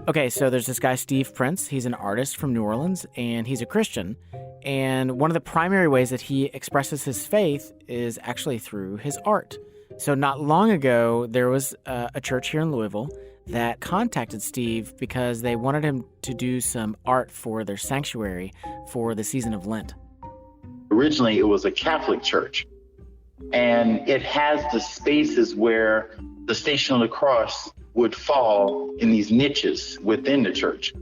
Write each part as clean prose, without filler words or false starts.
Okay, so there's this guy, Steve Prince. He's an artist from New Orleans, and he's a Christian. And one of the primary ways that he expresses his faith is actually through his art. So not long ago, there was a church here in Louisville that contacted Steve because they wanted him to do some art for their sanctuary for the season of Lent. Originally, it was a Catholic church, and it has the spaces where the Station of the Cross would fall in these niches within the church.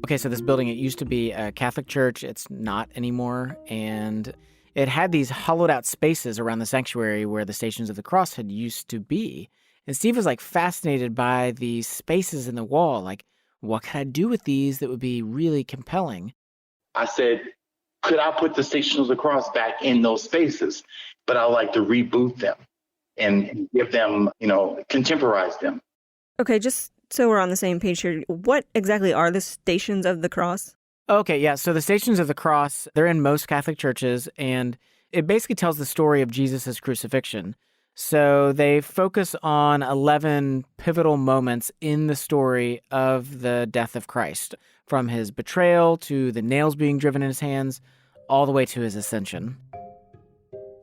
Okay, so this building, it used to be a Catholic church. It's not anymore, and it had these hollowed out spaces around the sanctuary where the Stations of the Cross had used to be. And Steve was fascinated by these spaces in the wall. What could I do with these that would be really compelling? I said, could I put the Station of the Cross back in those spaces? But I like to reboot them and give them, contemporize them. Okay, just so we're on the same page here, what exactly are the Stations of the Cross? Okay, yeah. So the Stations of the Cross, they're in most Catholic churches, and it basically tells the story of Jesus' crucifixion. So they focus on 11 pivotal moments in the story of the death of Christ, from his betrayal to the nails being driven in his hands, all the way to his ascension.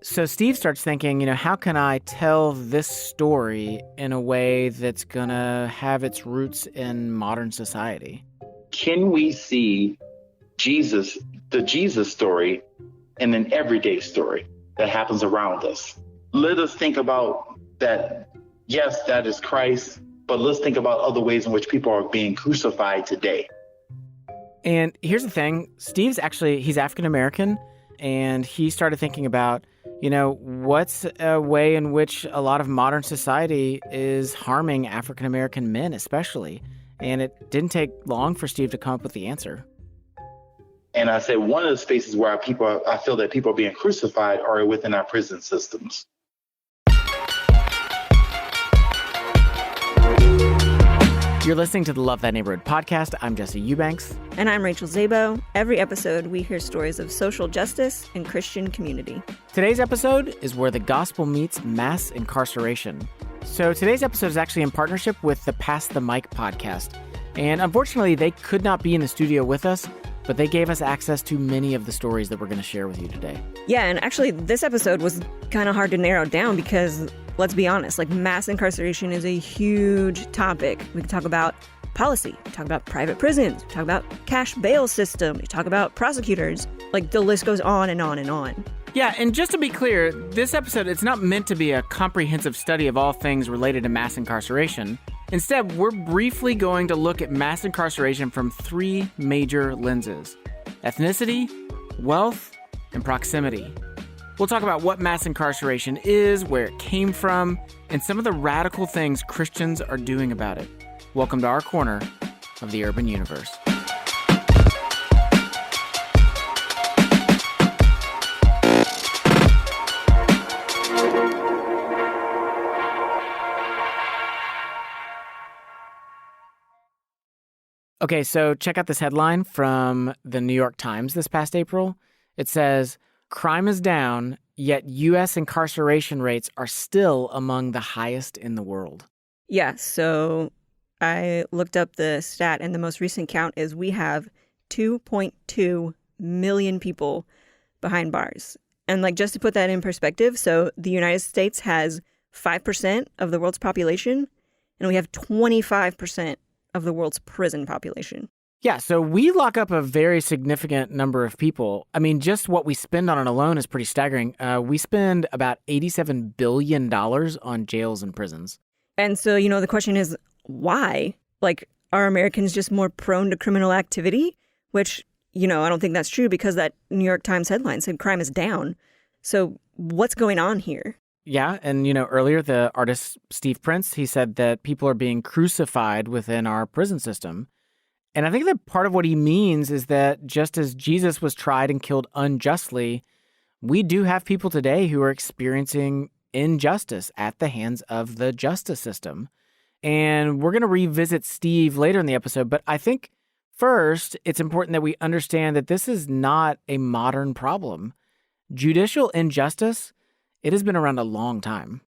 So Steve starts thinking, how can I tell this story in a way that's going to have its roots in modern society? Can we see Jesus, the Jesus story, in an everyday story that happens around us? Let us think about that. Yes, that is Christ, but let's think about other ways in which people are being crucified today. And here's the thing. Steve's he's African-American, and he started thinking about, what's a way in which a lot of modern society is harming African-American men especially. And it didn't take long for Steve to come up with the answer. And I said, one of the spaces where I feel that people are being crucified are within our prison systems. You're listening to the Love Thy Neighborhood podcast. I'm Jesse Eubanks. And I'm Rachel Zabo. Every episode, we hear stories of social justice and Christian community. Today's episode is where the gospel meets mass incarceration. So today's episode is actually in partnership with the Pass the Mic podcast. And unfortunately, they could not be in the studio with us, but they gave us access to many of the stories that we're going to share with you today. Yeah, and actually, this episode was kind of hard to narrow down because, let's be honest, mass incarceration is a huge topic. We can talk about policy, we talk about private prisons, we talk about cash bail system, we talk about prosecutors. The list goes on and on and on. Yeah, and just to be clear, this episode, it's not meant to be a comprehensive study of all things related to mass incarceration. Instead, we're briefly going to look at mass incarceration from three major lenses: ethnicity, wealth, and proximity. We'll talk about what mass incarceration is, where it came from, and some of the radical things Christians are doing about it. Welcome to our corner of the urban universe. Okay, so check out this headline from the New York Times this past April. It says, "Crime is down, yet U.S. incarceration rates are still among the highest in the world." Yeah, so I looked up the stat, and the most recent count is we have 2.2 million people behind bars. And just to put that in perspective, so the United States has 5% of the world's population, and we have 25% of the world's prison population. Yeah, so we lock up a very significant number of people. I mean, just what we spend on it alone is pretty staggering. We spend about $87 billion on jails and prisons. And so, the question is, why? Are Americans just more prone to criminal activity? Which, I don't think that's true because that New York Times headline said crime is down. So what's going on here? Yeah, and earlier the artist Steve Prince, he said that people are being crucified within our prison system. And I think that part of what he means is that just as Jesus was tried and killed unjustly, we do have people today who are experiencing injustice at the hands of the justice system. And we're going to revisit Steve later in the episode, but I think first it's important that we understand that this is not a modern problem. Judicial injustice, it has been around a long time.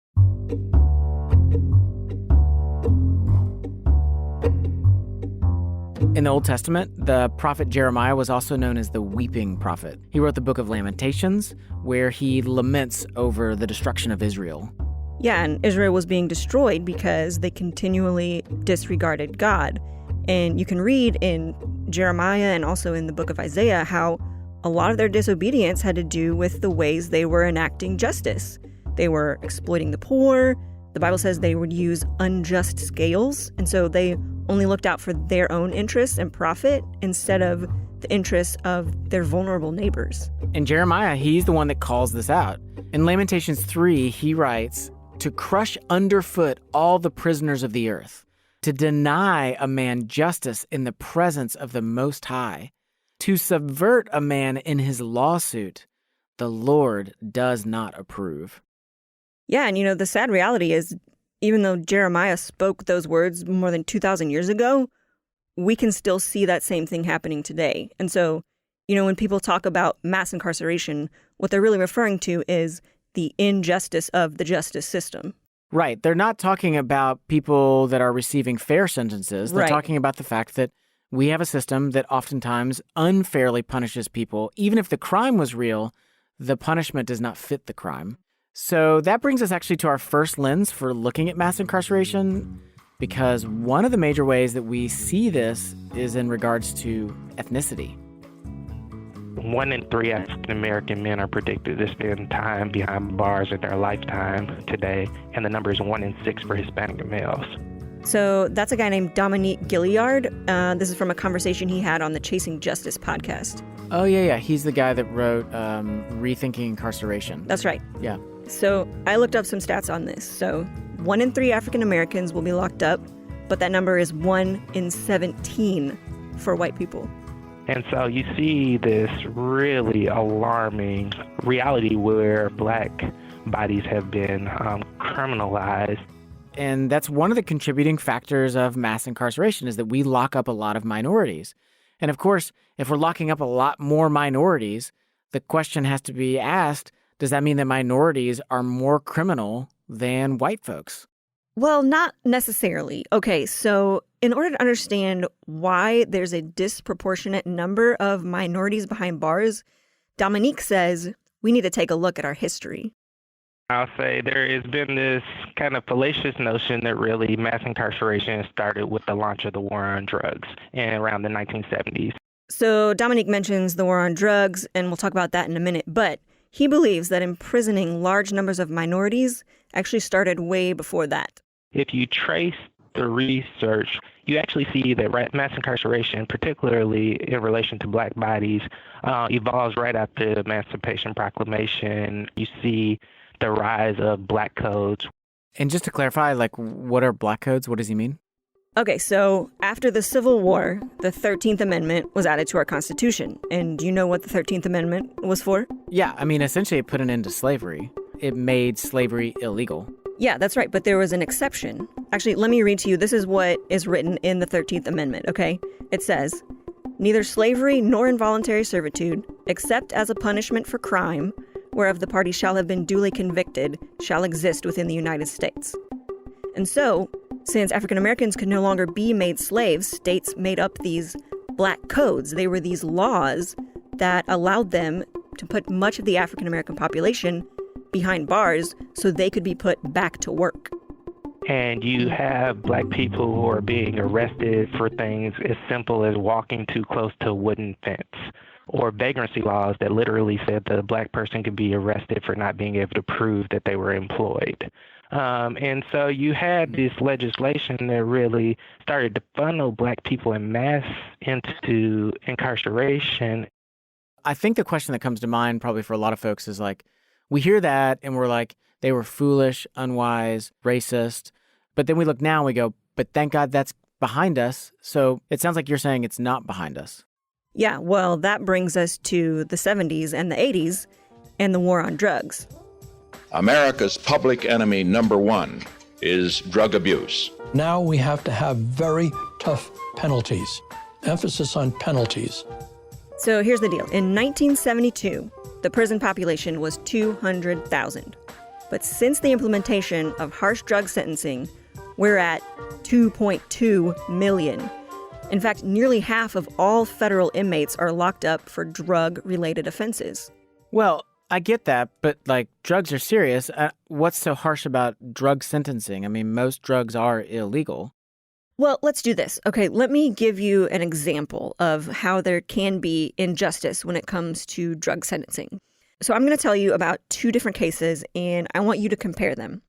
In the Old Testament, the prophet Jeremiah was also known as the weeping prophet. He wrote the book of Lamentations, where he laments over the destruction of Israel. Yeah, and Israel was being destroyed because they continually disregarded God. And you can read in Jeremiah and also in the book of Isaiah how a lot of their disobedience had to do with the ways they were enacting justice. They were exploiting the poor. The Bible says they would use unjust scales. And so they only looked out for their own interests and profit instead of the interests of their vulnerable neighbors. And Jeremiah, he's the one that calls this out. In Lamentations 3, he writes, "To crush underfoot all the prisoners of the earth, to deny a man justice in the presence of the Most High, to subvert a man in his lawsuit, the Lord does not approve." Yeah, and the sad reality is, even though Jeremiah spoke those words more than 2,000 years ago, we can still see that same thing happening today. And so, when people talk about mass incarceration, what they're really referring to is the injustice of the justice system. Right. They're not talking about people that are receiving fair sentences. They're Right. talking about the fact that we have a system that oftentimes unfairly punishes people. Even if the crime was real, the punishment does not fit the crime. So that brings us actually to our first lens for looking at mass incarceration, because one of the major ways that we see this is in regards to ethnicity. 1 in 3 African American men are predicted to spend time behind bars in their lifetime today, and the number is 1 in 6 for Hispanic males. So that's a guy named Dominique Gilliard. This is from a conversation he had on the Chasing Justice podcast. Oh, yeah. He's the guy that wrote Rethinking Incarceration. That's right. Yeah. So I looked up some stats on this. So 1 in 3 African Americans will be locked up, but that number is 1 in 17 for white people. And so you see this really alarming reality where black bodies have been criminalized. And that's one of the contributing factors of mass incarceration, is that we lock up a lot of minorities. And of course, if we're locking up a lot more minorities, the question has to be asked, does that mean that minorities are more criminal than white folks? Well, not necessarily. Okay, so in order to understand why there's a disproportionate number of minorities behind bars, Dominique says we need to take a look at our history. I'll say there has been this kind of fallacious notion that really mass incarceration started with the launch of the war on drugs in around the 1970s. So Dominique mentions the war on drugs, and we'll talk about that in a minute, but he believes that imprisoning large numbers of minorities actually started way before that. If you trace the research, you actually see that mass incarceration, particularly in relation to black bodies, evolves right after the Emancipation Proclamation. You see the rise of black codes. And just to clarify, what are black codes? What does he mean? Okay, so after the Civil War, the 13th Amendment was added to our Constitution. And do you know what the 13th Amendment was for? Yeah, essentially it put an end to slavery. It made slavery illegal. Yeah, that's right, but there was an exception. Actually, let me read to you. This is what is written in the 13th Amendment, okay? It says, "Neither slavery nor involuntary servitude, except as a punishment for crime, whereof the party shall have been duly convicted, shall exist within the United States." And so, since African Americans could no longer be made slaves, states made up these black codes. They were these laws that allowed them to put much of the African American population behind bars so they could be put back to work. And you have black people who are being arrested for things as simple as walking too close to a wooden fence, or vagrancy laws that literally said that a black person could be arrested for not being able to prove that they were employed. And so you had this legislation that really started to funnel black people en masse into incarceration. I think the question that comes to mind probably for a lot of folks is we hear that and we're like, they were foolish, unwise, racist. But then we look now and we go, but thank God that's behind us. So it sounds like you're saying it's not behind us. Yeah, well, that brings us to the 70s and the 80s and the war on drugs. America's public enemy number one is drug abuse. Now we have to have very tough penalties, emphasis on penalties. So here's the deal. In 1972, the prison population was 200,000. But since the implementation of harsh drug sentencing, we're at 2.2 million. In fact, nearly half of all federal inmates are locked up for drug-related offenses. Well, I get that, but drugs are serious. What's so harsh about drug sentencing? I mean, most drugs are illegal. Well, let's do this. Okay, let me give you an example of how there can be injustice when it comes to drug sentencing. So I'm going to tell you about 2 different cases, and I want you to compare them.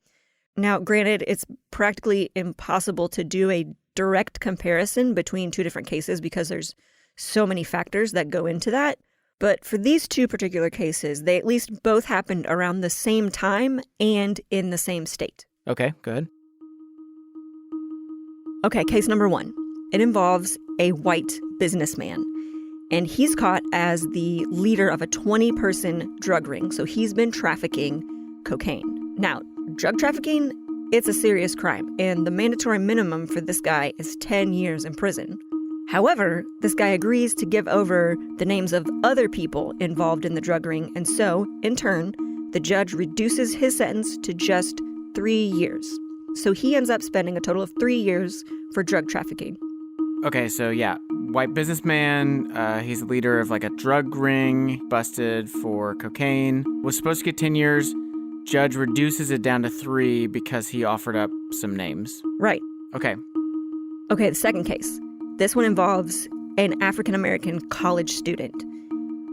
Now, granted, it's practically impossible to do a direct comparison between 2 different cases because there's so many factors that go into that. But for these 2 particular cases, they at least both happened around the same time and in the same state. Okay, good. Okay, case number 1. It involves a white businessman, and he's caught as the leader of a 20-person drug ring. So he's been trafficking cocaine. Now, drug trafficking, it's a serious crime, and the mandatory minimum for this guy is 10 years in prison. However, this guy agrees to give over the names of other people involved in the drug ring, and so, in turn, the judge reduces his sentence to just 3 years. So he ends up spending a total of 3 years for drug trafficking. Okay, so yeah, white businessman, he's the leader of a drug ring, busted for cocaine, was supposed to get 10 years. Judge reduces it down to 3 because he offered up some names. Right. Okay. Okay, the second case. This one involves an African-American college student.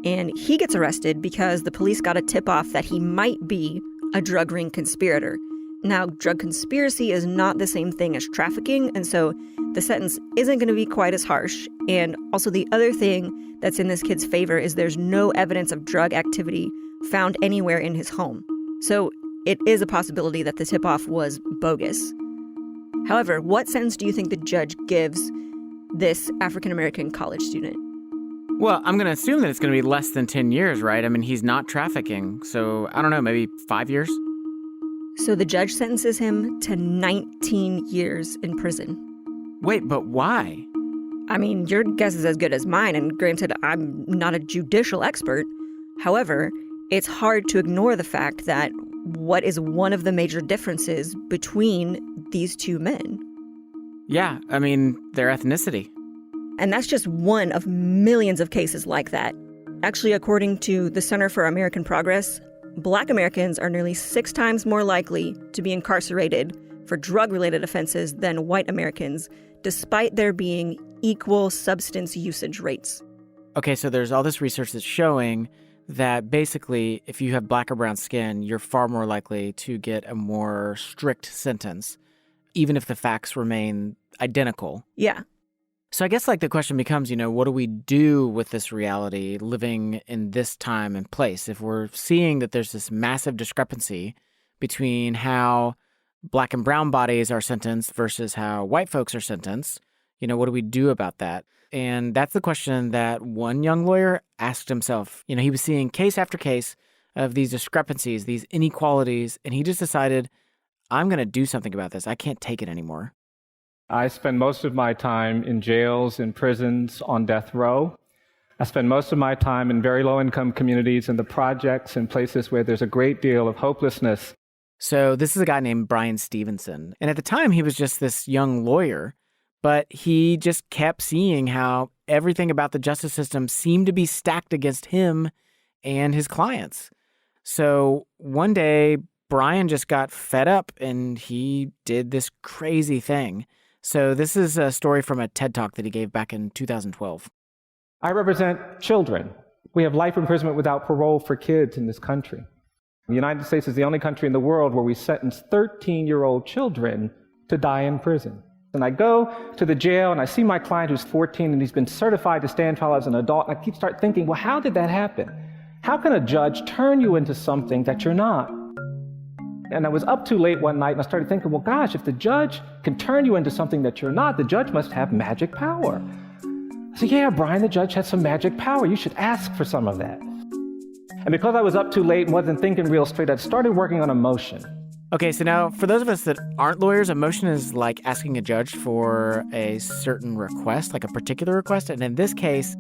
And he gets arrested because the police got a tip-off that he might be a drug ring conspirator. Now, drug conspiracy is not the same thing as trafficking, and so the sentence isn't going to be quite as harsh. And also the other thing that's in this kid's favor is there's no evidence of drug activity found anywhere in his home. So it is a possibility that the tip-off was bogus. However, what sentence do you think the judge gives this African-American college student? Well, I'm going to assume that it's going to be less than 10 years, right? I mean, he's not trafficking, so I don't know, maybe 5 years? So the judge sentences him to 19 years in prison. Wait, but why? I mean, your guess is as good as mine, and granted, I'm not a judicial expert. However, it's hard to ignore the fact that what is one of the major differences between these 2 men? Yeah, I mean, their ethnicity. And that's just one of millions of cases like that. Actually, according to the Center for American Progress, Black Americans are nearly 6 times more likely to be incarcerated for drug-related offenses than white Americans, despite there being equal substance usage rates. Okay, so there's all this research that's showing that basically if you have black or brown skin, you're far more likely to get a more strict sentence, even if the facts remain identical. Yeah. So I guess the question becomes, what do we do with this reality living in this time and place? If we're seeing that there's this massive discrepancy between how black and brown bodies are sentenced versus how white folks are sentenced, what do we do about that? And that's the question that one young lawyer asked himself. He was seeing case after case of these discrepancies, these inequalities, and he just decided, I'm going to do something about this. I can't take it anymore. I spend most of my time in jails and prisons on death row. I spend most of my time in very low-income communities in the projects and places where there's a great deal of hopelessness. So this is a guy named Brian Stevenson. And at the time, he was just this young lawyer, but he just kept seeing how everything about the justice system seemed to be stacked against him and his clients. So one day, Brian just got fed up and he did this crazy thing. So this is a story from a TED Talk that he gave back in 2012. I represent children. We have life imprisonment without parole for kids in this country. The United States is the only country in the world where we sentence 13-year-old children to die in prison. And I go to the jail and I see my client who's 14 and he's been certified to stand trial as an adult. And I start thinking, well, how did that happen? How can a judge turn you into something that you're not? And I was up too late one night and I started thinking, well, gosh, if the judge can turn you into something that you're not, the judge must have magic power. I said, yeah, Brian, the judge has some magic power. You should ask for some of that. And because I was up too late and wasn't thinking real straight, I started working on a motion. Okay, so now for those of us that aren't lawyers, a motion is like asking a judge for a certain request, like a particular request. And in this case,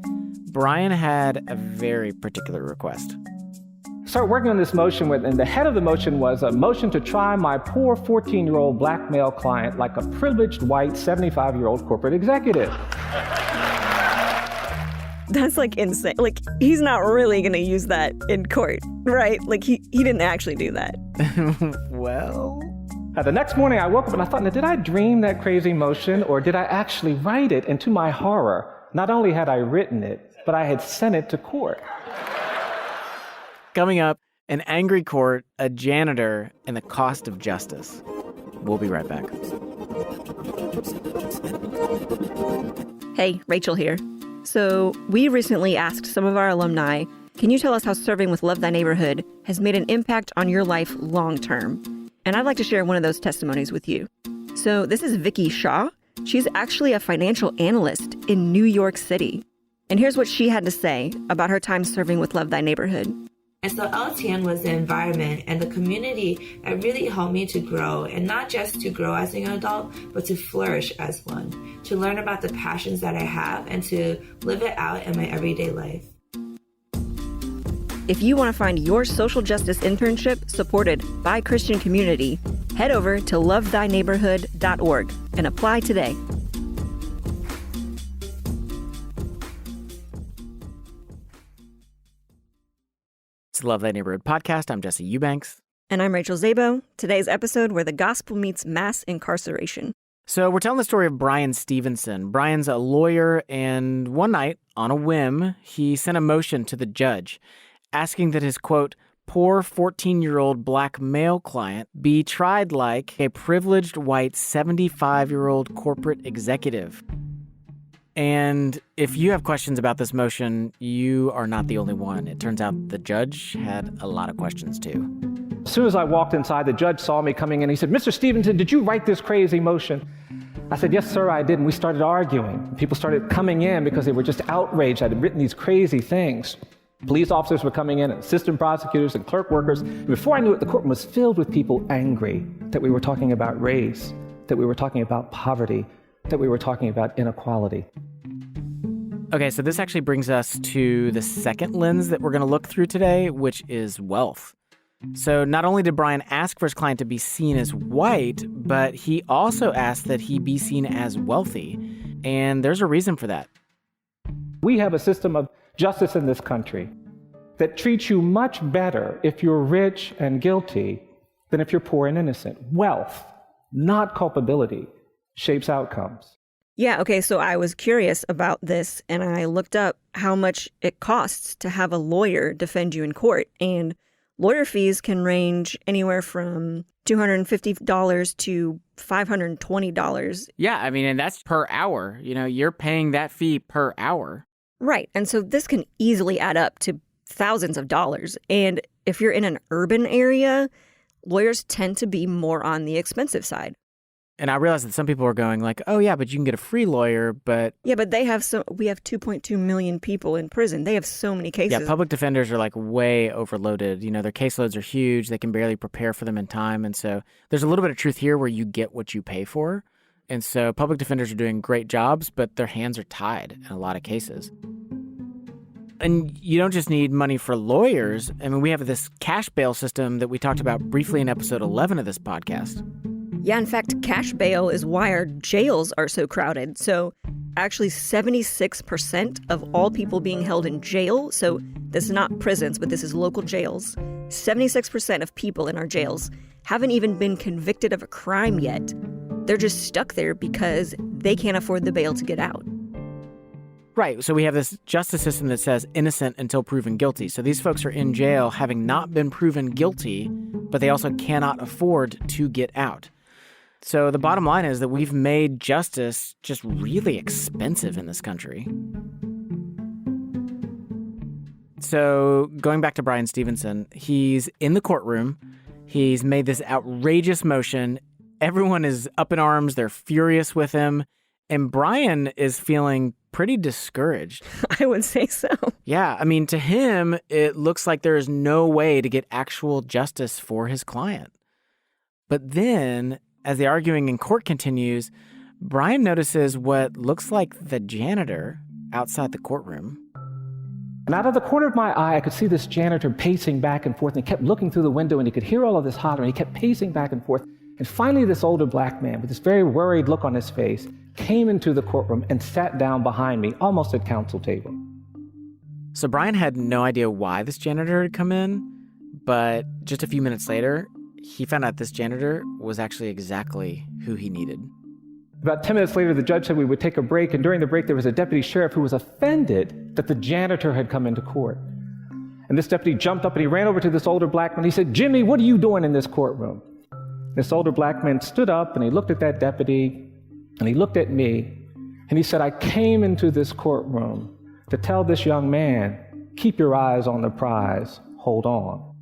Brian had a very particular request. started working on this motion and the head of the motion was a motion to try my poor 14-year-old black male client like a privileged white 75-year-old corporate executive. That's like insane. Like, he's not really going to use that in court, right? Like, he didn't actually do that. Well... The next morning I woke up and I thought, now, did I dream that crazy motion or did I actually write it? And to my horror, not only had I written it, but I had sent it to court. Coming up, an angry court, a janitor, and the cost of justice. We'll be right back. Hey, Rachel here. So we recently asked some of our alumni, can you tell us how serving with Love Thy Neighborhood has made an impact on your life long term? And I'd like to share one of those testimonies with you. So this is Vicky Shaw. She's actually a financial analyst in New York City. And here's what she had to say about her time serving with Love Thy Neighborhood. And so LTN was the environment and the community that really helped me to grow, and not just to grow as an adult, but to flourish as one, to learn about the passions that I have and to live it out in my everyday life. If you want to find your social justice internship supported by Christian community, head over to lovethyneighborhood.org and apply today. It's the Love Thy Neighborhood podcast. I'm Jesse Eubanks. And I'm Rachel Zabo. Today's episode where the gospel meets mass incarceration. So we're telling the story of Brian Stevenson. Brian's a lawyer, and one night, on a whim, he sent a motion to the judge asking that his, quote, poor 14-year-old black male client be tried like a privileged white 75-year-old corporate executive. And if you have questions about this motion, you are not the only one. It turns out the judge had a lot of questions, too. As soon as I walked inside, the judge saw me coming in. He said, Mr. Stevenson, did you write this crazy motion? I said, yes, sir, I did. And we started arguing. People started coming in because they were just outraged. I had written these crazy things. Police officers were coming in, and assistant prosecutors and clerk workers. And before I knew it, the courtroom was filled with people angry that we were talking about race, that we were talking about poverty, that we were talking about inequality. Okay, so this actually brings us to the second lens that we're going to look through today, which is wealth. So not only did Brian ask for his client to be seen as white, but he also asked that he be seen as wealthy. And there's a reason for that. We have a system of justice in this country that treats you much better if you're rich and guilty than if you're poor and innocent. Wealth, not culpability, shapes outcomes. Yeah, okay, so I was curious about this, and I looked up how much it costs to have a lawyer defend you in court. And lawyer fees can range anywhere from $250 to $520. Yeah, I mean, and that's per hour. You know, you're paying that fee per hour. Right, and so this can easily add up to thousands of dollars. And if you're in an urban area, lawyers tend to be more on the expensive side. And I realize that some people are going like, oh, yeah, but you can get a free lawyer, but... Yeah, but we have 2.2 million people in prison. They have so many cases. Yeah, public defenders are like way overloaded. You know, their caseloads are huge. They can barely prepare for them in time. And so there's a little bit of truth here where you get what you pay for. And so public defenders are doing great jobs, but their hands are tied in a lot of cases. And you don't just need money for lawyers. I mean, we have this cash bail system that we talked about briefly in episode 11 of this podcast. Yeah, in fact, cash bail is why our jails are so crowded. So actually 76% of all people being held in jail, so this is not prisons, but this is local jails, 76% of people in our jails haven't even been convicted of a crime yet. They're just stuck there because they can't afford the bail to get out. Right. So we have this justice system that says innocent until proven guilty. So these folks are in jail having not been proven guilty, but they also cannot afford to get out. So the bottom line is that we've made justice just really expensive in this country. So going back to Brian Stevenson, he's in the courtroom. He's made this outrageous motion. Everyone is up in arms. They're furious with him. And Brian is feeling pretty discouraged. I would say so. Yeah. I mean, to him, it looks like there is no way to get actual justice for his client. But then, as the arguing in court continues, Brian notices what looks like the janitor outside the courtroom. And out of the corner of my eye, I could see this janitor pacing back and forth, and he kept looking through the window, and he could hear all of this hollering. He kept pacing back and forth. And finally, this older black man with this very worried look on his face came into the courtroom and sat down behind me, almost at counsel table. So Brian had no idea why this janitor had come in, but just a few minutes later, he found out this janitor was actually exactly who he needed. About 10 minutes later, the judge said we would take a break, and during the break, there was a deputy sheriff who was offended that the janitor had come into court. And this deputy jumped up and he ran over to this older black man. He said, "Jimmy, what are you doing in this courtroom?" This older black man stood up and he looked at that deputy and he looked at me and he said, "I came into this courtroom to tell this young man, keep your eyes on the prize, hold on."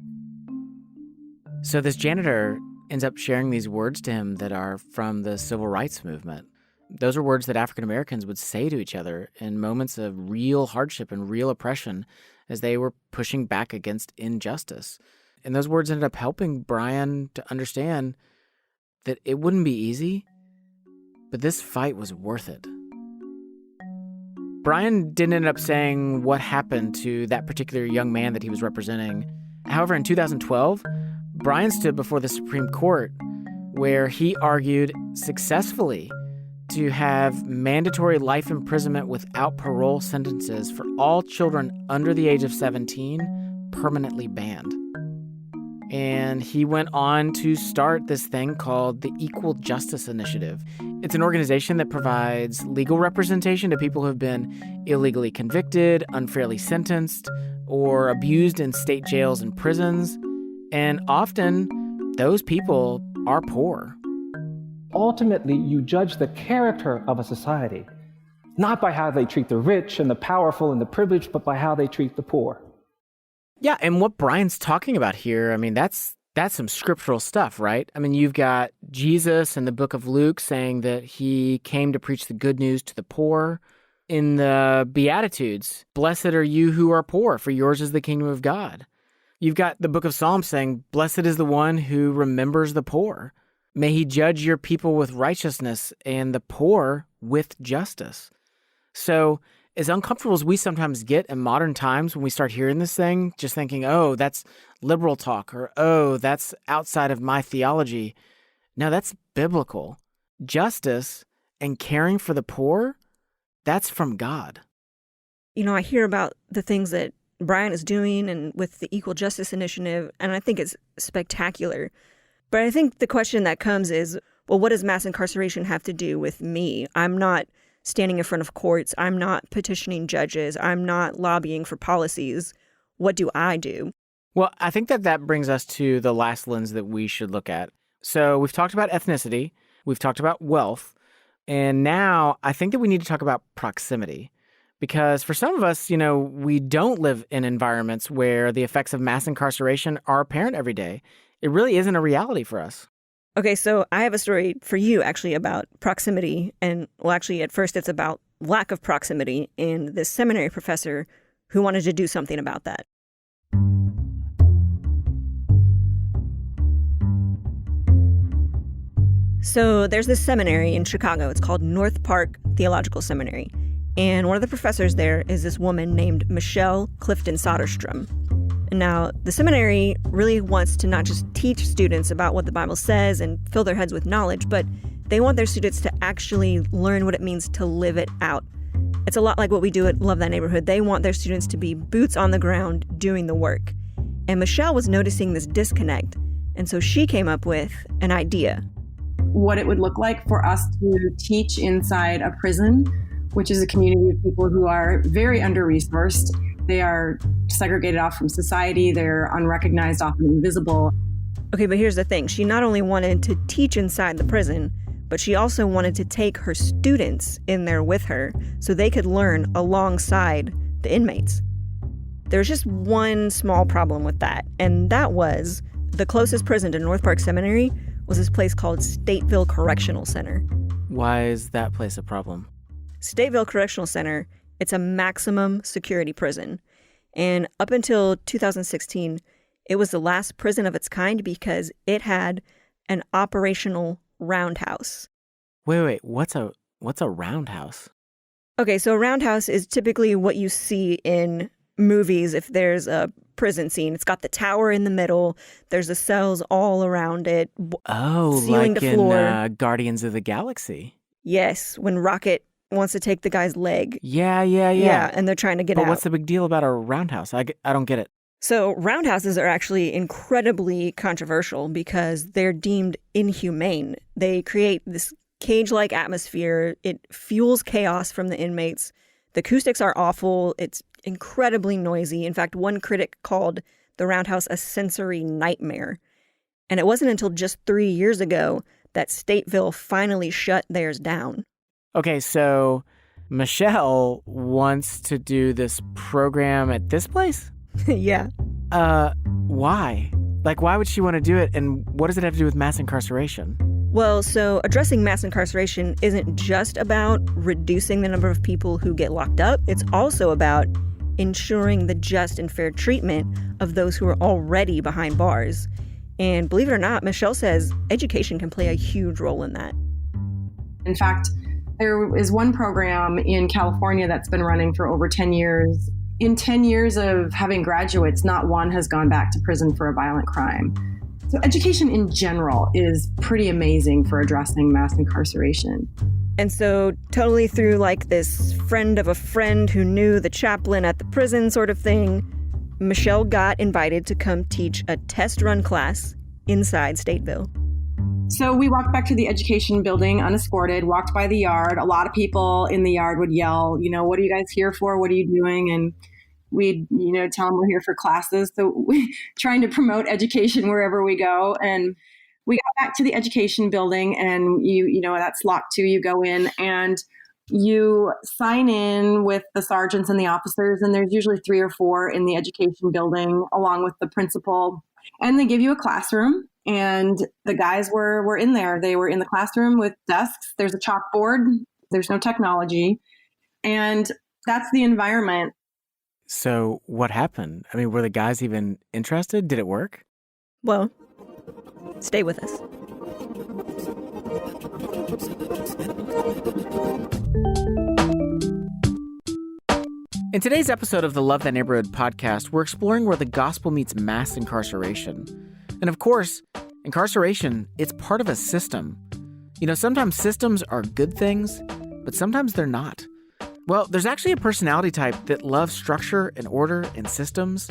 So this janitor ends up sharing these words to him that are from the civil rights movement. Those are words that African Americans would say to each other in moments of real hardship and real oppression as they were pushing back against injustice. And those words ended up helping Brian to understand that it wouldn't be easy, but this fight was worth it. Brian didn't end up saying what happened to that particular young man that he was representing. However, in 2012, Brian stood before the Supreme Court where he argued successfully to have mandatory life imprisonment without parole sentences for all children under the age of 17 permanently banned. And he went on to start this thing called the Equal Justice Initiative. It's an organization that provides legal representation to people who have been illegally convicted, unfairly sentenced, or abused in state jails and prisons. And often, those people are poor. Ultimately, you judge the character of a society, not by how they treat the rich and the powerful and the privileged, but by how they treat the poor. Yeah, and what Brian's talking about here, I mean, that's some scriptural stuff, right? I mean, you've got Jesus in the book of Luke saying that he came to preach the good news to the poor. In the Beatitudes, blessed are you who are poor, for yours is the kingdom of God. You've got the book of Psalms saying, blessed is the one who remembers the poor. May he judge your people with righteousness and the poor with justice. So as uncomfortable as we sometimes get in modern times when we start hearing this thing, just thinking, oh, that's liberal talk, or oh, that's outside of my theology. No, that's biblical. Justice and caring for the poor, that's from God. You know, I hear about the things that Brian is doing and with the Equal Justice Initiative, and I think it's spectacular. But I think the question that comes is, well, what does mass incarceration have to do with me? I'm not standing in front of courts. I'm not petitioning judges. I'm not lobbying for policies. What do I do? Well, I think that brings us to the last lens that we should look at. So we've talked about ethnicity. We've talked about wealth. And now I think that we need to talk about proximity. Because for some of us, you know, we don't live in environments where the effects of mass incarceration are apparent every day. It really isn't a reality for us. Okay, so I have a story for you actually about proximity. And well, actually, at first it's about lack of proximity in this seminary professor who wanted to do something about that. So there's this seminary in Chicago. It's called North Park Theological Seminary. And one of the professors there is this woman named Michelle Clifton Soderstrom. Now, the seminary really wants to not just teach students about what the Bible says and fill their heads with knowledge, but they want their students to actually learn what it means to live it out. It's a lot like what we do at Love That Neighborhood. They want their students to be boots on the ground doing the work. And Michelle was noticing this disconnect, and so she came up with an idea. What it would look like for us to teach inside a prison, which is a community of people who are very under-resourced. They are segregated off from society. They're unrecognized, often invisible. Okay, but here's the thing. She not only wanted to teach inside the prison, but she also wanted to take her students in there with her so they could learn alongside the inmates. There's just one small problem with that, and that was the closest prison to North Park Seminary was this place called Stateville Correctional Center. Why is that place a problem? Stateville Correctional Center, it's a maximum security prison. And up until 2016, it was the last prison of its kind because it had an operational roundhouse. Wait, what's a roundhouse? Okay, so a roundhouse is typically what you see in movies, if there's a prison scene, it's got the tower in the middle. There's the cells all around it. Ceiling like to floor. in Guardians of the Galaxy. Yes, when Rocket wants to take the guy's leg. Yeah. And they're trying to get out. But what's the big deal about a roundhouse? I don't get it. So roundhouses are actually incredibly controversial because they're deemed inhumane. They create this cage-like atmosphere. It fuels chaos from the inmates. The acoustics are awful. It's incredibly noisy. In fact, one critic called the roundhouse a sensory nightmare. And it wasn't until just 3 years ago that Stateville finally shut theirs down. Okay, so Michelle wants to do this program at this place? Yeah. Why? Like, why would she want to do it? And what does it have to do with mass incarceration? Well, so addressing mass incarceration isn't just about reducing the number of people who get locked up. It's also about ensuring the just and fair treatment of those who are already behind bars. And believe it or not, Michelle says education can play a huge role in that. In fact, there is one program in California that's been running for over 10 years. In 10 years of having graduates, not one has gone back to prison for a violent crime. So education in general is pretty amazing for addressing mass incarceration. And so totally through like this friend of a friend who knew the chaplain at the prison sort of thing, Michelle got invited to come teach a test run class inside Stateville. So we walked back to the education building unescorted, walked by the yard. A lot of people in the yard would yell, what are you guys here for? What are you doing? And we'd, tell them we're here for classes. So we're trying to promote education wherever we go. And we got back to the education building and that's locked too. You go in and you sign in with the sergeants and the officers. And there's usually 3 or 4 in the education building along with the principal. And they give you a classroom. And the guys were in there. They were in the classroom with desks. There's a chalkboard. There's no technology. And that's the environment. So what happened? I mean, were the guys even interested? Did it work? Well, stay with us. In today's episode of the Love Thy Neighborhood podcast, we're exploring where the gospel meets mass incarceration. And of course, incarceration, it's part of a system. Sometimes systems are good things, but sometimes they're not. Well, there's actually a personality type that loves structure and order and systems,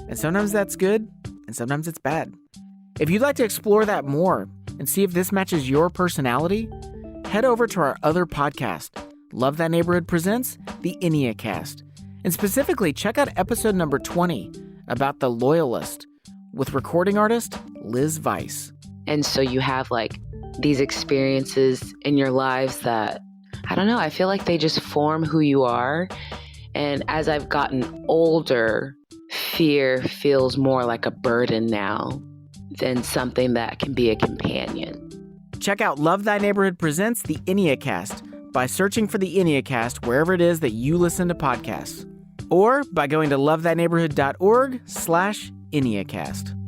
and sometimes that's good, and sometimes it's bad. If you'd like to explore that more and see if this matches your personality, head over to our other podcast, Love Thy Neighborhood Presents the Enneacast, and specifically check out episode number 20 about the Loyalist with recording artist Liz Weiss. And so you have these experiences in your lives that, I don't know, I feel like they just form who you are. And as I've gotten older, fear feels more like a burden now than something that can be a companion. Check out Love Thy Neighborhood Presents the Enneacast by searching for the Enneacast wherever it is that you listen to podcasts, or by going to lovethyneighborhood.org/Enneacast.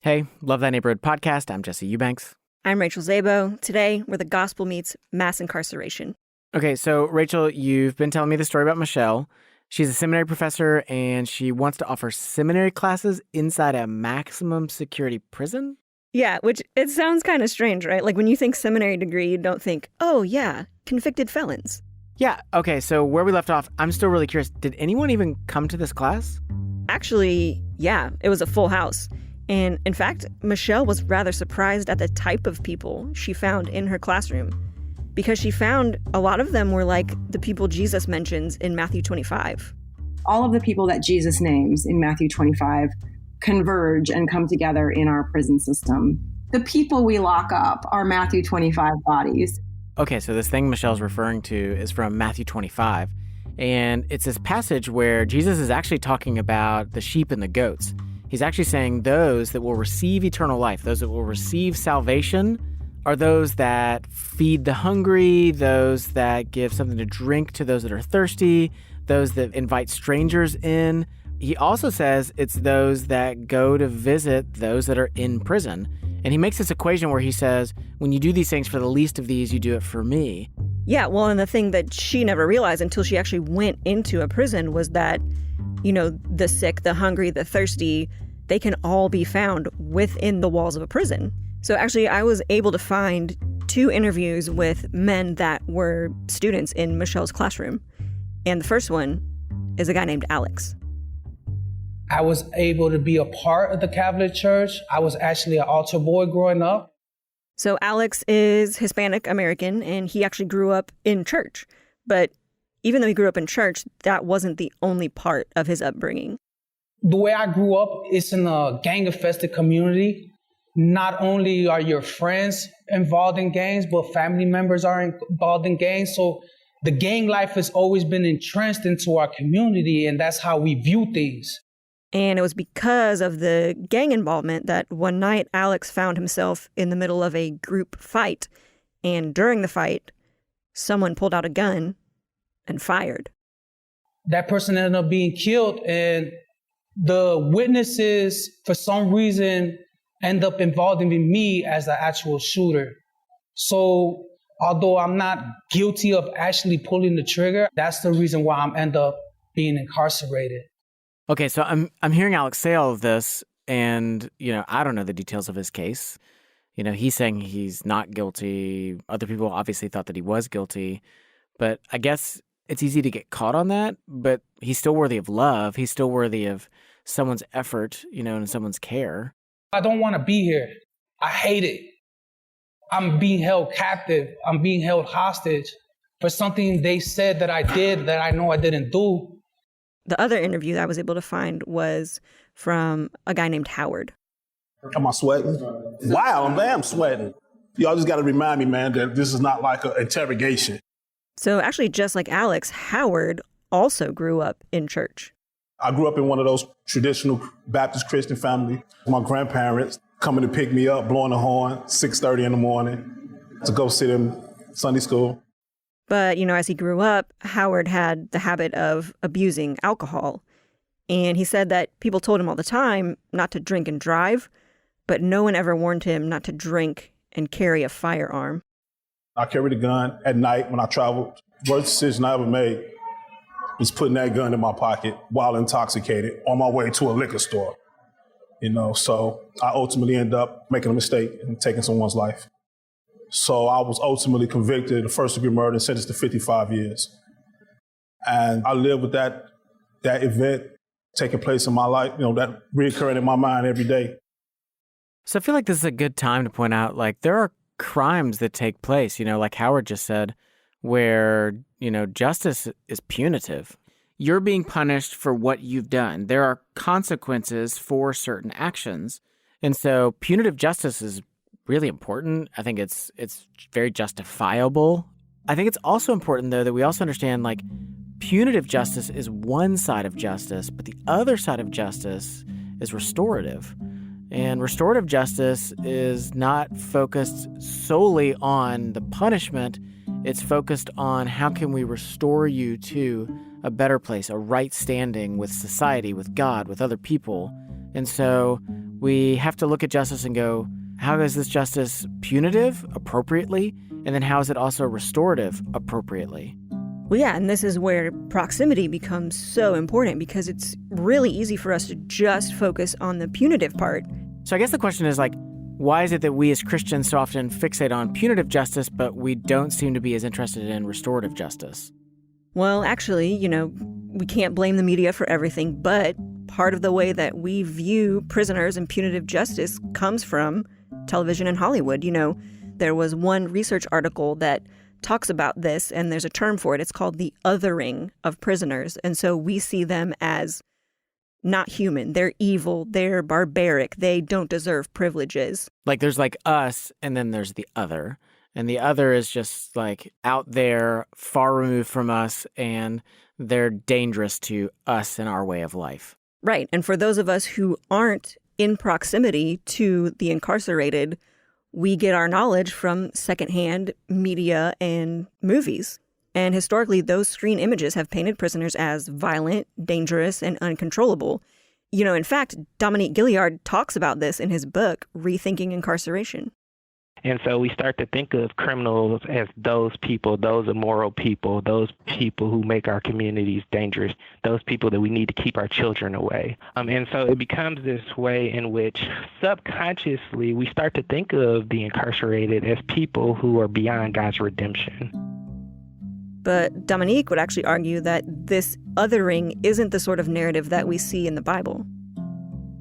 Hey, Love Thy Neighborhood podcast. I'm Jesse Eubanks. I'm Rachel Zabo. Today, where the gospel meets mass incarceration. Okay, so Rachel, you've been telling me the story about Michelle. She's a seminary professor, and she wants to offer seminary classes inside a maximum security prison? Yeah, which it sounds kind of strange, right? Like when you think seminary degree, you don't think, oh yeah, convicted felons. Yeah, okay, so where we left off, I'm still really curious. Did anyone even come to this class? Actually, yeah, it was a full house. And in fact, Michelle was rather surprised at the type of people she found in her classroom, because she found a lot of them were like the people Jesus mentions in Matthew 25. All of the people that Jesus names in Matthew 25 converge and come together in our prison system. The people we lock up are Matthew 25 bodies. Okay, so this thing Michelle's referring to is from Matthew 25, and it's this passage where Jesus is actually talking about the sheep and the goats. He's actually saying those that will receive eternal life, those that will receive salvation, are those that feed the hungry, those that give something to drink to those that are thirsty, those that invite strangers in. He also says it's those that go to visit those that are in prison. And he makes this equation where he says, when you do these things for the least of these, you do it for me. Yeah, well, and the thing that she never realized until she actually went into a prison was that, the sick, the hungry, the thirsty, they can all be found within the walls of a prison. So actually, I was able to find 2 interviews with men that were students in Michelle's classroom. And the first one is a guy named Alex. I was able to be a part of the Catholic Church. I was actually an altar boy growing up. So Alex is Hispanic American, and he actually grew up in church. But even though he grew up in church, that wasn't the only part of his upbringing. The way I grew up is in a gang-infested community. Not only are your friends involved in gangs, but family members are involved in gangs. So the gang life has always been entrenched into our community, and that's how we view things. And it was because of the gang involvement that one night Alex found himself in the middle of a group fight. And during the fight, someone pulled out a gun and fired. That person ended up being killed, and the witnesses, for some reason, end up involving me as the actual shooter. So although I'm not guilty of actually pulling the trigger, that's the reason why I'm end up being incarcerated. Okay, so I'm hearing Alex say all of this, and, I don't know the details of his case. He's saying he's not guilty. Other people obviously thought that he was guilty. But I guess it's easy to get caught on that, but he's still worthy of love. He's still worthy of someone's effort, and someone's care. I don't want to be here. I hate it. I'm being held captive. I'm being held hostage for something they said that I did that I know I didn't do. The other interview that I was able to find was from a guy named Howard. Am I sweating? Wow, I am sweating. Y'all just got to remind me, man, that this is not like an interrogation. So actually, just like Alex, Howard also grew up in church. I grew up in one of those traditional Baptist Christian families. My grandparents coming to pick me up, blowing the horn, 6:30 in the morning to go sit in Sunday school. But, as he grew up, Howard had the habit of abusing alcohol. And he said that people told him all the time not to drink and drive, but no one ever warned him not to drink and carry a firearm. I carried a gun at night when I traveled. Worst decision I ever made was putting that gun in my pocket while intoxicated on my way to a liquor store. So I ultimately ended up making a mistake and taking someone's life. So I was ultimately convicted of first-degree murder and sentenced to 55 years. And I live with that event taking place in my life, that reoccurring in my mind every day. So I feel like this is a good time to point out, there are crimes that take place, like Howard just said, where, justice is punitive. You're being punished for what you've done. There are consequences for certain actions. And so punitive justice is really important. I think it's very justifiable. I think it's also important, though, that we also understand, punitive justice is one side of justice, but the other side of justice is restorative. And restorative justice is not focused solely on the punishment. It's focused on how can we restore you to a better place, a right standing with society, with God, with other people. And so we have to look at justice and go, how is this justice punitive appropriately? And then how is it also restorative appropriately? Well, yeah, and this is where proximity becomes so important because it's really easy for us to just focus on the punitive part. So I guess the question is why is it that we as Christians so often fixate on punitive justice, but we don't seem to be as interested in restorative justice? Well, actually, we can't blame the media for everything, but part of the way that we view prisoners and punitive justice comes from television and Hollywood. There was one research article that talks about this, and there's a term for it. It's called the othering of prisoners. And so we see them as not human. They're evil. They're barbaric. They don't deserve privileges. There's us, and then there's the other. And the other is just out there, far removed from us, and they're dangerous to us and our way of life. Right. And for those of us who aren't in proximity to the incarcerated, we get our knowledge from secondhand media and movies. And historically, those screen images have painted prisoners as violent, dangerous, and uncontrollable. In fact, Dominique Gilliard talks about this in his book, Rethinking Incarceration. And so we start to think of criminals as those people, those immoral people, those people who make our communities dangerous, those people that we need to keep our children away. And so it becomes this way in which subconsciously we start to think of the incarcerated as people who are beyond God's redemption. But Dominique would actually argue that this othering isn't the sort of narrative that we see in the Bible.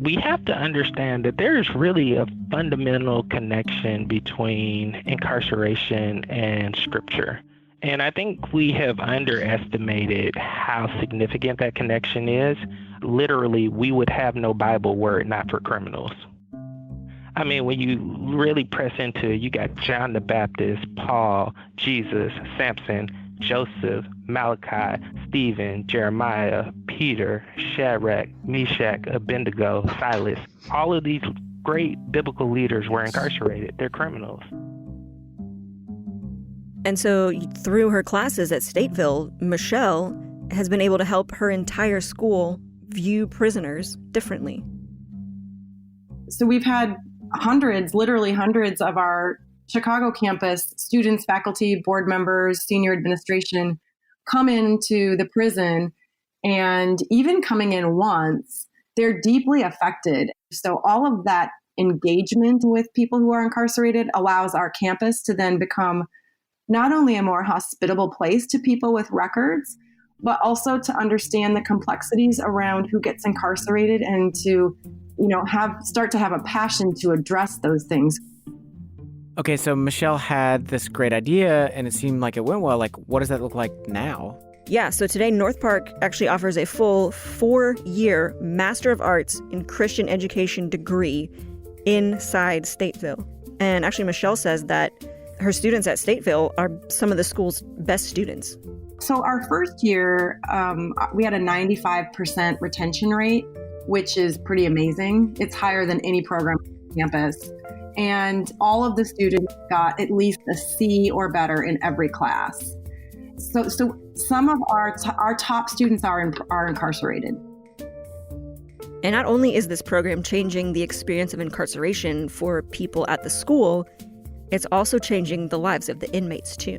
We have to understand that there is really a fundamental connection between incarceration and Scripture. And I think we have underestimated how significant that connection is. Literally, we would have no Bible were it not for criminals. I mean, when you really press into it, you got John the Baptist, Paul, Jesus, Samson, Joseph, Malachi, Stephen, Jeremiah, Peter, Shadrach, Meshach, Abednego, Silas. All of these great biblical leaders were incarcerated. They're criminals. And so through her classes at Stateville, Michelle has been able to help her entire school view prisoners differently. So we've had hundreds, literally hundreds of our Chicago campus students, faculty, board members, senior administration come into the prison, and even coming in once, they're deeply affected. So all of that engagement with people who are incarcerated allows our campus to then become not only a more hospitable place to people with records, but also to understand the complexities around who gets incarcerated and to, start to have a passion to address those things. Okay, so Michelle had this great idea and it seemed like it went well. Like, what does that look like now? Yeah, so today North Park actually offers a full 4-year Master of Arts in Christian Education degree inside Stateville. And actually Michelle says that her students at Stateville are some of the school's best students. So our first year, we had a 95% retention rate, which is pretty amazing. It's higher than any program on campus. And all of the students got at least a C or better in every class. So some of our top students are incarcerated. And not only is this program changing the experience of incarceration for people at the school, it's also changing the lives of the inmates too.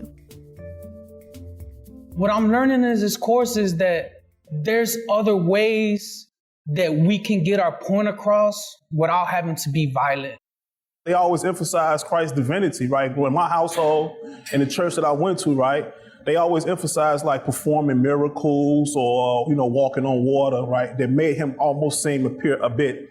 What I'm learning in this course is that there's other ways that we can get our point across without having to be violent. They always emphasize Christ's divinity, right? In my household, in the church that I went to, right, they always emphasize like performing miracles or, walking on water, right? That made him almost appear a bit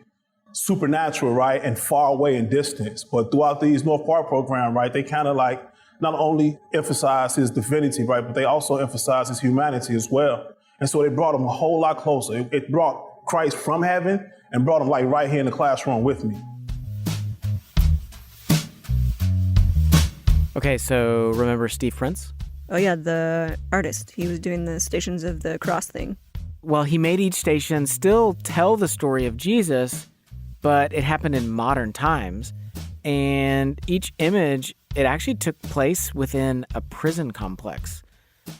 supernatural, right? And far away in distance. But throughout these North Park program, right, they kind of like not only emphasize his divinity, right, but they also emphasize his humanity as well. And so they brought him a whole lot closer. It brought Christ from heaven and brought him like right here in the classroom with me. Okay, so remember Steve Prince? Oh yeah, the artist. He was doing the Stations of the Cross thing. Well, he made each station still tell the story of Jesus, but it happened in modern times. And each image, it actually took place within a prison complex.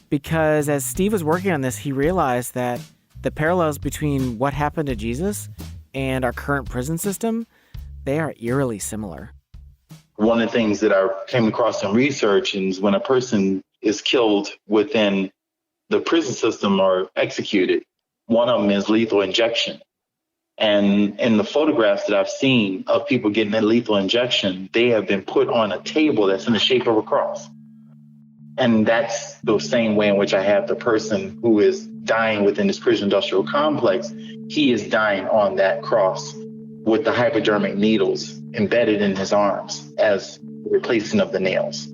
Because as Steve was working on this, he realized that the parallels between what happened to Jesus and our current prison system, they are eerily similar. One of the things that I came across in research is when a person is killed within the prison system or executed, one of them is lethal injection. And in the photographs that I've seen of people getting that lethal injection, they have been put on a table that's in the shape of a cross. And that's the same way in which I have the person who is dying within this prison industrial complex. He is dying on that cross with the hypodermic needles embedded in his arms as replacement of the nails.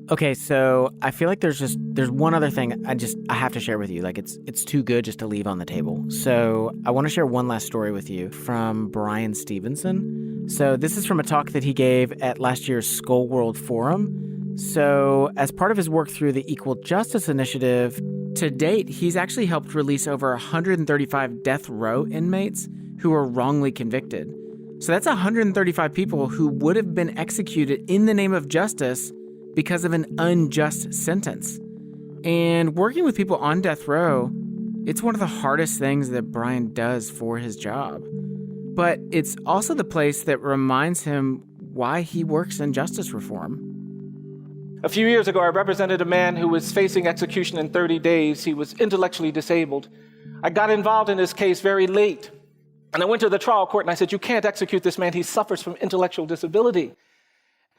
Okay, so I feel like there's one other thing I have to share with you. Like it's too good just to leave on the table. So I want to share one last story with you from Brian Stevenson. So this is from a talk that he gave at last year's Skull World Forum. So as part of his work through the Equal Justice Initiative, to date, he's actually helped release over 135 death row inmates who were wrongly convicted. So that's 135 people who would have been executed in the name of justice because of an unjust sentence. And working with people on death row, it's one of the hardest things that Brian does for his job. But it's also the place that reminds him why he works in justice reform. A few years ago, I represented a man who was facing execution in 30 days. He was intellectually disabled. I got involved in his case very late. And I went to the trial court and I said, you can't execute this man. He suffers from intellectual disability.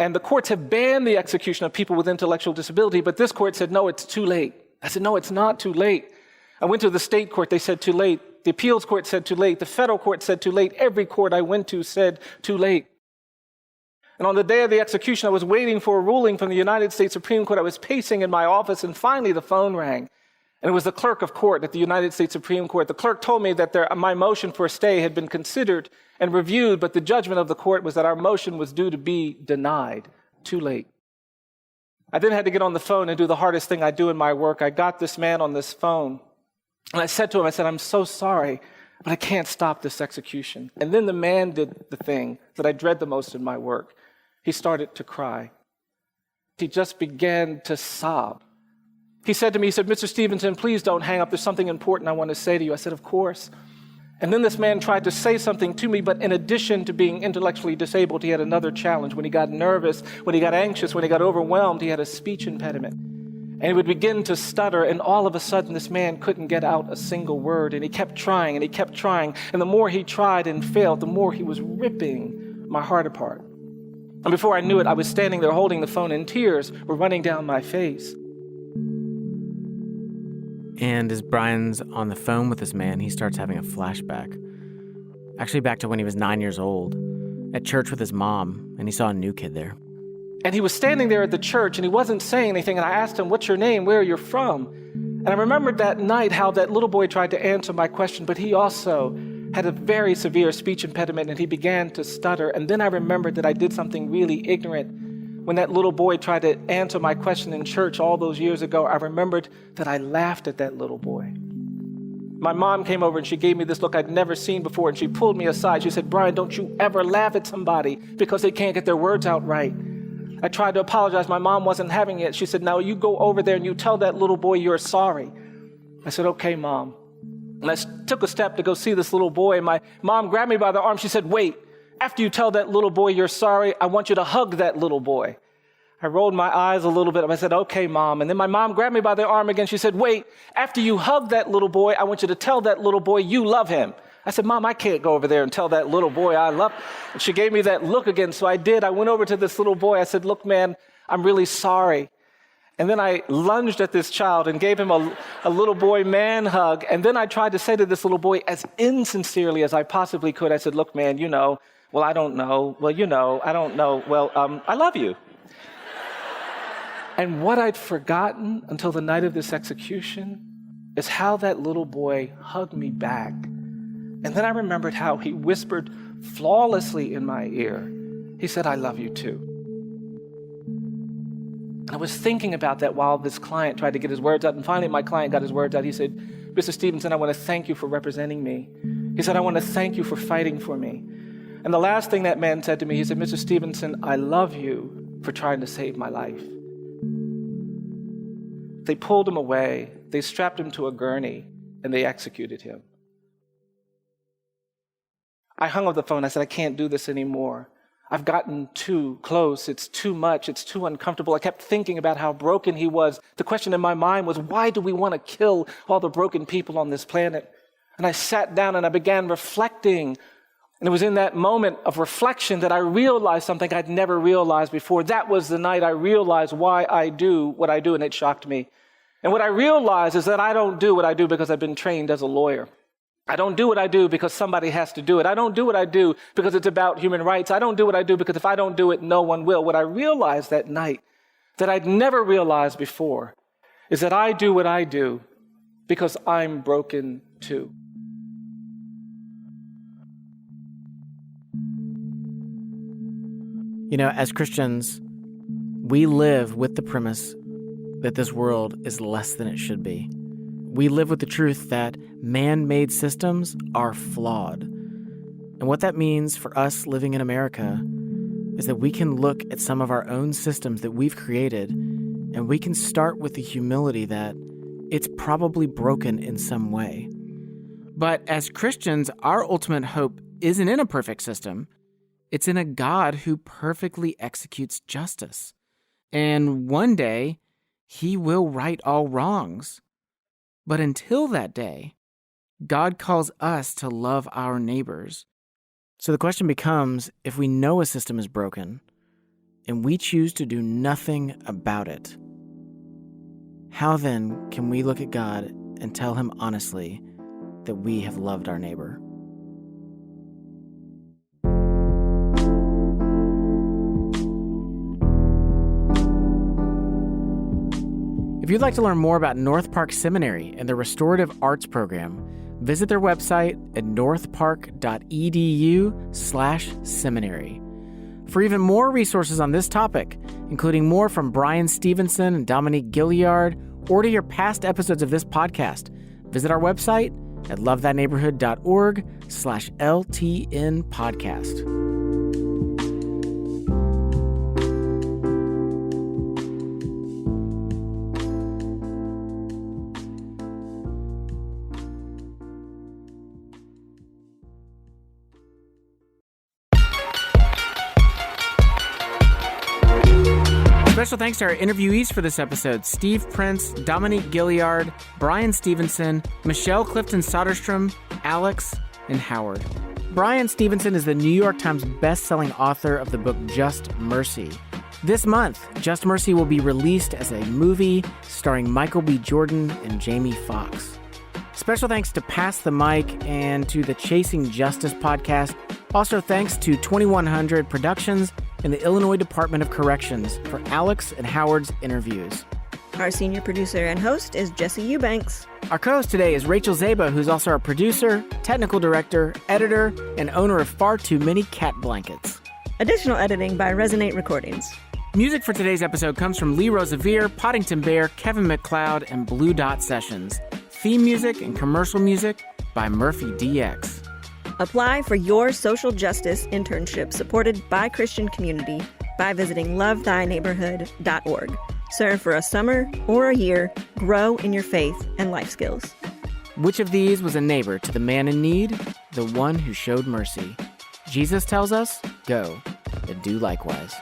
And the courts have banned the execution of people with intellectual disability, but this court said, no, it's too late. I said, no, it's not too late. I went to the state court. They said too late. The appeals court said too late. The federal court said too late. Every court I went to said too late. And on the day of the execution, I was waiting for a ruling from the United States Supreme Court. I was pacing in my office, and finally the phone rang. And it was the clerk of court at the United States Supreme Court. The clerk told me that my motion for a stay had been considered and reviewed, but the judgment of the court was that our motion was due to be denied. Too late. I then had to get on the phone and do the hardest thing I do in my work. I got this man on this phone, and I said to him, I'm so sorry, but I can't stop this execution. And then the man did the thing that I dread the most in my work. He started to cry. He just began to sob. He said to me, Mr. Stevenson, please don't hang up. There's something important I want to say to you. I said, of course. And then this man tried to say something to me, but in addition to being intellectually disabled, he had another challenge. When he got nervous, when he got anxious, when he got overwhelmed, he had a speech impediment. And he would begin to stutter, and all of a sudden this man couldn't get out a single word, and he kept trying, and he kept trying. And the more he tried and failed, the more he was ripping my heart apart. And before I knew it, I was standing there holding the phone, and tears were running down my face. And as Brian's on the phone with this man, he starts having a flashback. Actually back to when he was 9 years old, at church with his mom, and he saw a new kid there. And he was standing there at the church, and he wasn't saying anything, and I asked him, what's your name? Where are you from? And I remembered that night how that little boy tried to answer my question, but he also had a very severe speech impediment, and he began to stutter. And then I remembered that I did something really ignorant. When that little boy tried to answer my question in church all those years ago, I remembered that I laughed at that little boy. My mom came over and she gave me this look I'd never seen before, and she pulled me aside. She said, Brian, don't you ever laugh at somebody because they can't get their words out right. I tried to apologize. My mom wasn't having it. She said, now you go over there and you tell that little boy you're sorry. I said, okay, Mom. And I took a step to go see this little boy, and my mom grabbed me by the arm. She said, wait. After you tell that little boy you're sorry, I want you to hug that little boy. I rolled my eyes a little bit. I said, okay, Mom. And then my mom grabbed me by the arm again. She said, wait, after you hug that little boy, I want you to tell that little boy you love him. I said, Mom, I can't go over there and tell that little boy I love him. And she gave me that look again. So I did. I went over to this little boy. I said, look, man, I'm really sorry. And then I lunged at this child and gave him a little boy man hug. And then I tried to say to this little boy as insincerely as I possibly could, I said, look, man, well, I don't know. Well, I don't know. Well, I love you. And what I'd forgotten until the night of this execution is how that little boy hugged me back. And then I remembered how he whispered flawlessly in my ear. He said, I love you too. And I was thinking about that while this client tried to get his words out. And finally, my client got his words out. He said, Mr. Stevenson, I want to thank you for representing me. He said, I want to thank you for fighting for me. And the last thing that man said to me, he said, Mr. Stevenson, I love you for trying to save my life. They pulled him away, they strapped him to a gurney, and they executed him. I hung up the phone. I said, I can't do this anymore. I've gotten too close. It's too much. It's too uncomfortable. I kept thinking about how broken he was. The question in my mind was, why do we want to kill all the broken people on this planet? And I sat down and I began reflecting. And it was in that moment of reflection that I realized something I'd never realized before. That was the night I realized why I do what I do, and it shocked me. And what I realized is that I don't do what I do because I've been trained as a lawyer. I don't do what I do because somebody has to do it. I don't do what I do because it's about human rights. I don't do what I do because if I don't do it, no one will. What I realized that night that I'd never realized before is that I do what I do because I'm broken too. As Christians, we live with the premise that this world is less than it should be. We live with the truth that man-made systems are flawed. And what that means for us living in America is that we can look at some of our own systems that we've created, and we can start with the humility that it's probably broken in some way. But as Christians, our ultimate hope isn't in a perfect system. It's in a God who perfectly executes justice. And one day, he will right all wrongs. But until that day, God calls us to love our neighbors. So the question becomes, if we know a system is broken and we choose to do nothing about it, how then can we look at God and tell him honestly that we have loved our neighbor? If you'd like to learn more about North Park Seminary and their restorative arts program, visit their website at northpark.edu/seminary. For even more resources on this topic, including more from Brian Stevenson and Dominique Gilliard, or to hear past episodes of this podcast, visit our website at lovethatneighborhood.org/LTN podcast. Special thanks to our interviewees for this episode: Steve Prince, Dominique Gilliard, Brian Stevenson, Michelle Clifton Soderstrom, Alex, and Howard. Brian Stevenson is the New York Times best-selling author of the book Just Mercy. This month, Just Mercy will be released as a movie starring Michael B. Jordan and Jamie Foxx. Special thanks to Pass the Mic and to the Chasing Justice podcast. Also thanks to 2100 Productions and the Illinois Department of Corrections for Alex and Howard's interviews. Our senior producer and host is Jesse Eubanks. Our co-host today is Rachel Zaba, who's also our producer, technical director, editor, and owner of Far Too Many Cat Blankets. Additional editing by Resonate Recordings. Music for today's episode comes from Lee Rosevere, Poddington Bear, Kevin MacLeod, and Blue Dot Sessions. Theme music and commercial music by Murphy DX. Apply for your social justice internship supported by Christian Community by visiting lovethineighborhood.org. Serve for a summer or a year. Grow in your faith and life skills. Which of these was a neighbor to the man in need? The one who showed mercy. Jesus tells us, go and do likewise.